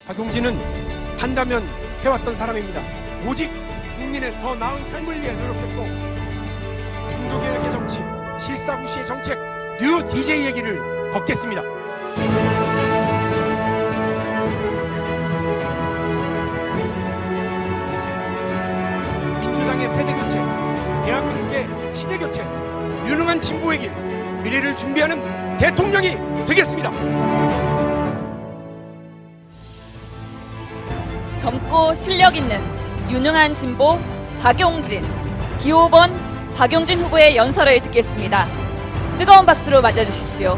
박용진은 한다면 해왔던 사람입니다. 오직 국민의 더 나은 삶을 위해 노력했고 중도개혁의 정치, 실사구시의 정책, 뉴 DJ 얘기를 걷겠습니다. 민주당의 세대교체, 대한민국의 시대교체, 유능한 진보의 길, 미래를 준비하는 대통령이 되겠습니다. 젊고 실력 있는 유능한 진보 박용진, 기호 5번 박용진 후보의 연설을 듣겠습니다. 뜨거운 박수로 맞아주십시오.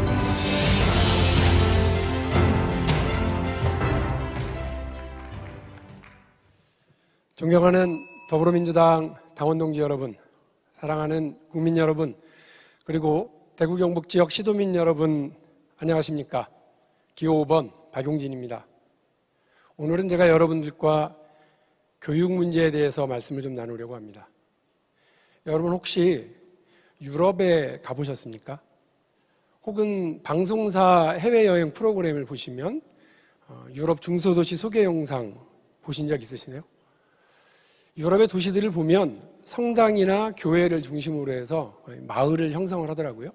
존경하는 더불어민주당 당원 동지 여러분, 사랑하는 국민 여러분, 그리고 대구 경북 지역 시도민 여러분, 안녕하십니까? 기호 5번 박용진입니다. 오늘은 제가 여러분들과 교육 문제에 대해서 말씀을 좀 나누려고 합니다. 여러분 혹시 유럽에 가보셨습니까? 혹은 방송사 해외여행 프로그램을 보시면 유럽 중소도시 소개 영상 보신 적 있으시나요? 유럽의 도시들을 보면 성당이나 교회를 중심으로 해서 마을을 형성을 하더라고요.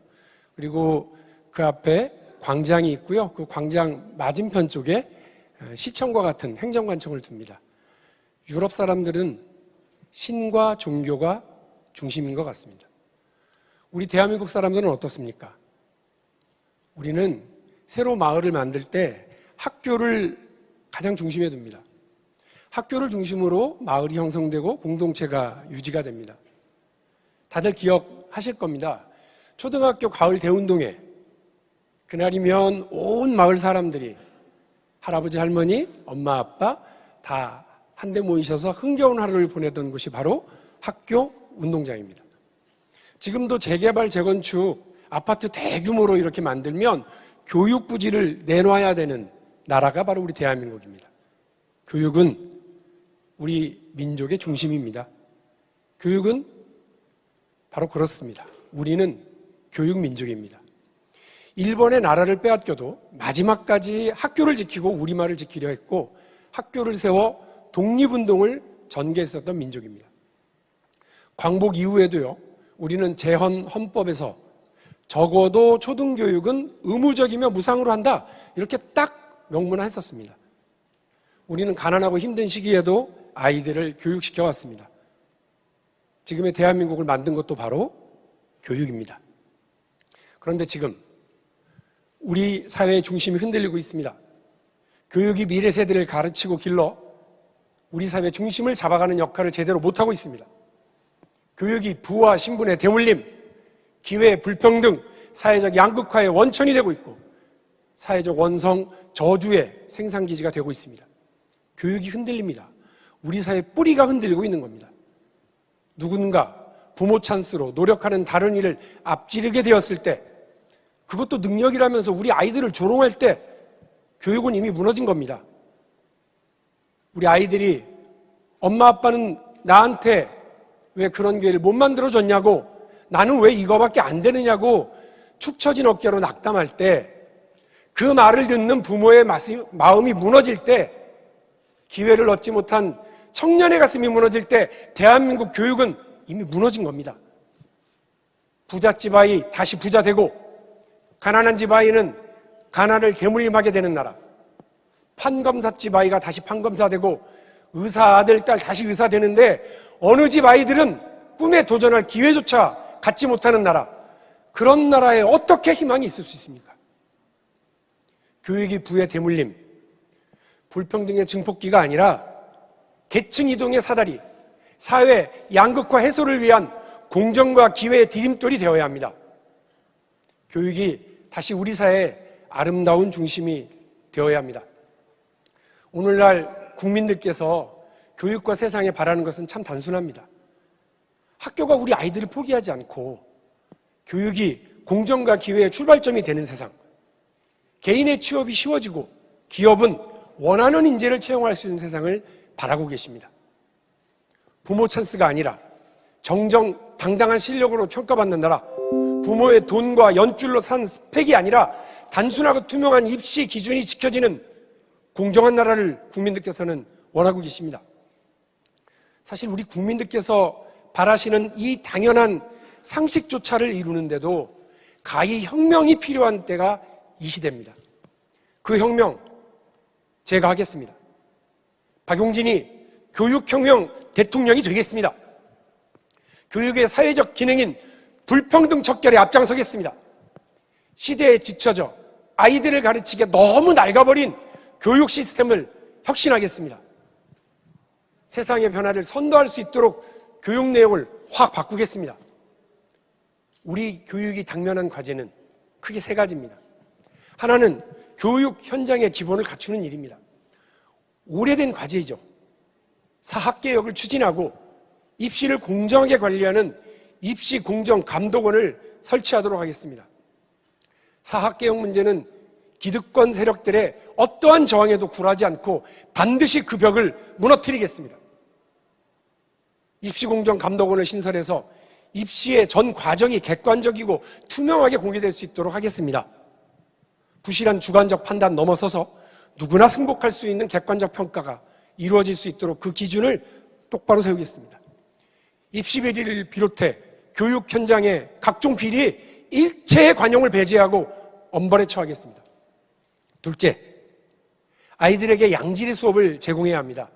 그리고 그 앞에 광장이 있고요. 그 광장 맞은편 쪽에 시청과 같은 행정관청을 둡니다. 유럽 사람들은 신과 종교가 중심인 것 같습니다. 우리 대한민국 사람들은 어떻습니까? 우리는 새로 마을을 만들 때 학교를 가장 중심에 둡니다. 학교를 중심으로 마을이 형성되고 공동체가 유지가 됩니다. 다들 기억하실 겁니다. 초등학교 가을 대운동회, 그날이면 온 마을 사람들이 할아버지, 할머니, 엄마, 아빠 다 한데 모이셔서 흥겨운 하루를 보내던 곳이 바로 학교 운동장입니다. 지금도 재개발, 재건축, 아파트 대규모로 이렇게 만들면 교육 부지를 내놔야 되는 나라가 바로 우리 대한민국입니다. 교육은 우리 민족의 중심입니다. 교육은 바로 그렇습니다. 우리는 교육 민족입니다. 일본의 나라를 빼앗겨도 마지막까지 학교를 지키고 우리말을 지키려 했고 학교를 세워 독립운동을 전개했었던 민족입니다. 광복 이후에도요, 우리는 헌법에서 적어도 초등교육은 의무적이며 무상으로 한다, 이렇게 딱 명문화했었습니다. 우리는 가난하고 힘든 시기에도 아이들을 교육시켜 왔습니다. 지금의 대한민국을 만든 것도 바로 교육입니다. 그런데 지금 우리 사회의 중심이 흔들리고 있습니다. 교육이 미래 세대를 가르치고 길러 우리 사회의 중심을 잡아가는 역할을 제대로 못하고 있습니다. 교육이 부와 신분의 대물림, 기회 불평등, 사회적 양극화의 원천이 되고 있고 사회적 원성 저주의 생산기지가 되고 있습니다. 교육이 흔들립니다. 우리 사회의 뿌리가 흔들리고 있는 겁니다. 누군가 부모 찬스로 노력하는 다른 일을 앞지르게 되었을 때, 그것도 능력이라면서 우리 아이들을 조롱할 때 교육은 이미 무너진 겁니다. 우리 아이들이 엄마 아빠는 나한테 왜 그런 기회를 못 만들어줬냐고, 나는 왜 이거밖에 안 되느냐고 축 처진 어깨로 낙담할 때, 그 말을 듣는 부모의 마음이 무너질 때, 기회를 얻지 못한 청년의 가슴이 무너질 때 대한민국 교육은 이미 무너진 겁니다. 부잣집 아이 다시 부자 되고 가난한 집 아이는 가난을 대물림하게 되는 나라, 판검사집 아이가 다시 판검사 되고 의사 아들, 딸 다시 의사 되는데 어느 집 아이들은 꿈에 도전할 기회조차 갖지 못하는 나라, 그런 나라에 어떻게 희망이 있을 수 있습니까? 교육이 부의 대물림, 불평등의 증폭기가 아니라 계층 이동의 사다리, 사회 양극화 해소를 위한 공정과 기회의 디딤돌이 되어야 합니다. 교육이 다시 우리 사회의 아름다운 중심이 되어야 합니다. 오늘날 국민들께서 교육과 세상에 바라는 것은 참 단순합니다. 학교가 우리 아이들을 포기하지 않고 교육이 공정과 기회의 출발점이 되는 세상, 개인의 취업이 쉬워지고 기업은 원하는 인재를 채용할 수 있는 세상을 바라고 계십니다. 부모 찬스가 아니라 정정당당한 실력으로 평가받는 나라, 부모의 돈과 연줄로 산 스펙이 아니라 단순하고 투명한 입시 기준이 지켜지는 공정한 나라를 국민들께서는 원하고 계십니다. 사실 우리 국민들께서 바라시는 이 당연한 상식조차를 이루는데도 가히 혁명이 필요한 때가 이 시대입니다. 그 혁명 제가 하겠습니다. 박용진이 교육혁명 대통령이 되겠습니다. 교육의 사회적 기능인 불평등 척결에 앞장서겠습니다. 시대에 뒤처져 아이들을 가르치기에 너무 낡아버린 교육 시스템을 혁신하겠습니다. 세상의 변화를 선도할 수 있도록 교육 내용을 확 바꾸겠습니다. 우리 교육이 당면한 과제는 크게 세 가지입니다. 하나는 교육 현장의 기본을 갖추는 일입니다. 오래된 과제이죠. 사학개혁을 추진하고 입시를 공정하게 관리하는 입시공정감독원을 설치하도록 하겠습니다. 사학개혁 문제는 기득권 세력들의 어떠한 저항에도 굴하지 않고 반드시 그 벽을 무너뜨리겠습니다. 입시공정감독원을 신설해서 입시의 전 과정이 객관적이고 투명하게 공개될 수 있도록 하겠습니다. 부실한 주관적 판단 넘어서서 누구나 승복할 수 있는 객관적 평가가 이루어질 수 있도록 그 기준을 똑바로 세우겠습니다. 입시 비리를 비롯해 교육 현장의 각종 비리에 일체의 관용을 배제하고 엄벌에 처하겠습니다. 둘째, 아이들에게 양질의 수업을 제공해야 합니다.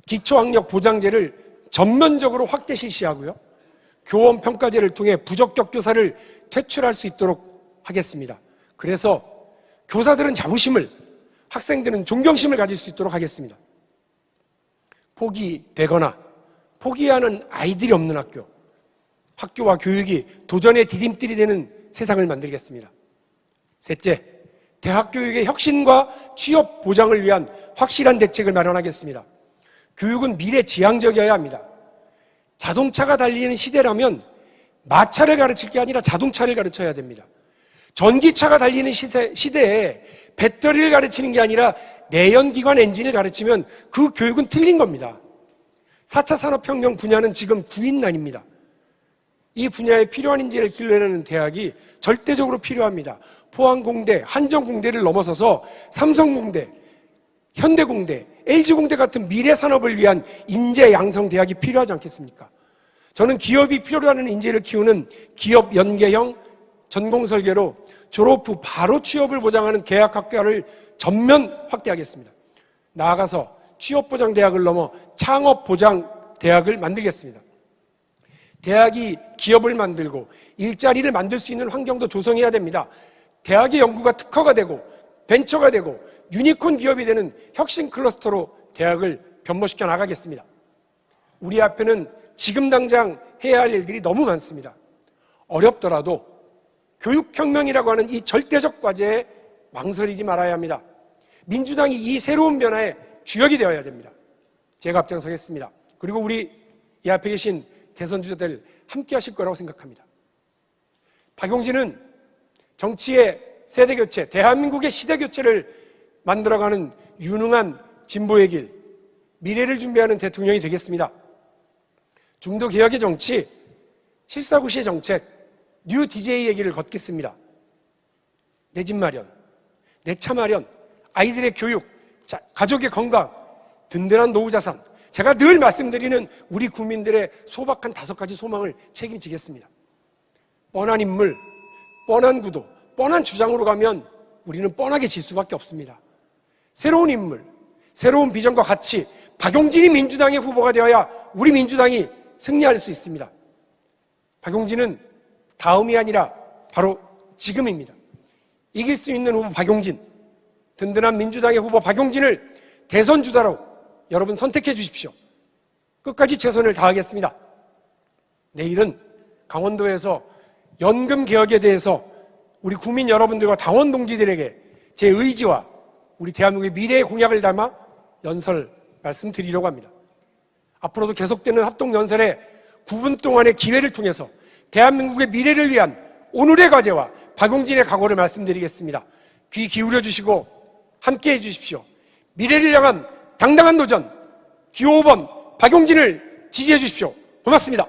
기초학력 보장제를 전면적으로 확대 실시하고요. 교원평가제를 통해 부적격 교사를 퇴출할 수 있도록 하겠습니다. 그래서 교사들은 자부심을, 학생들은 존경심을 가질 수 있도록 하겠습니다. 포기되거나 포기하는 아이들이 없는 학교, 학교와 교육이 도전의 디딤돌이 되는 세상을 만들겠습니다. 셋째, 대학 교육의 혁신과 취업 보장을 위한 확실한 대책을 마련하겠습니다. 교육은 미래 지향적이어야 합니다. 자동차가 달리는 시대라면 마차를 가르칠 게 아니라 자동차를 가르쳐야 됩니다. 전기차가 달리는 시대에 배터리를 가르치는 게 아니라 내연기관 엔진을 가르치면 그 교육은 틀린 겁니다. 4차 산업혁명 분야는 지금 구인난입니다. 이 분야에 필요한 인재를 길러내는 대학이 절대적으로 필요합니다. 포항공대, 한정공대를 넘어서서 삼성공대, 현대공대, LG공대 같은 미래 산업을 위한 인재 양성 대학이 필요하지 않겠습니까? 저는 기업이 필요로 하는 인재를 키우는 기업 연계형 전공설계로 졸업 후 바로 취업을 보장하는 계약학과를 전면 확대하겠습니다. 나아가서 취업보장대학을 넘어 창업보장대학을 만들겠습니다. 대학이 기업을 만들고 일자리를 만들 수 있는 환경도 조성해야 됩니다. 대학의 연구가 특허가 되고 벤처가 되고 유니콘 기업이 되는 혁신 클러스터로 대학을 변모시켜 나가겠습니다. 우리 앞에는 지금 당장 해야 할 일들이 너무 많습니다. 어렵더라도 교육혁명이라고 하는 이 절대적 과제에 망설이지 말아야 합니다. 민주당이 이 새로운 변화의 주역이 되어야 됩니다. 제가 앞장서겠습니다. 그리고 우리 이 앞에 계신 대선 주자들 함께 하실 거라고 생각합니다. 박용진은 정치의 세대교체, 대한민국의 시대교체를 만들어가는 유능한 진보의 길, 미래를 준비하는 대통령이 되겠습니다. 중도 개혁의 정치, 실사구시의 정책, 뉴 DJ의 길을 걷겠습니다. 내 집 마련, 내 차 마련, 아이들의 교육, 가족의 건강, 든든한 노후 자산, 제가 늘 말씀드리는 우리 국민들의 소박한 5가지 소망을 책임지겠습니다. 뻔한 인물, 뻔한 구도, 뻔한 주장으로 가면 우리는 뻔하게 질 수밖에 없습니다. 새로운 인물, 새로운 비전과 같이 박용진이 민주당의 후보가 되어야 우리 민주당이 승리할 수 있습니다. 박용진은 다음이 아니라 바로 지금입니다. 이길 수 있는 후보 박용진, 든든한 민주당의 후보 박용진을 대선 주자로 여러분 선택해 주십시오. 끝까지 최선을 다하겠습니다. 내일은 강원도에서 연금 개혁에 대해서 우리 국민 여러분들과 당원 동지들에게 제 의지와 우리 대한민국의 미래의 공약을 담아 연설 말씀드리려고 합니다. 앞으로도 계속되는 합동연설에 9분 동안의 기회를 통해서 대한민국의 미래를 위한 오늘의 과제와 박용진의 각오를 말씀드리겠습니다. 귀 기울여 주시고 함께해 주십시오. 미래를 향한 당당한 도전, 기호 5번 박용진을 지지해 주십시오. 고맙습니다.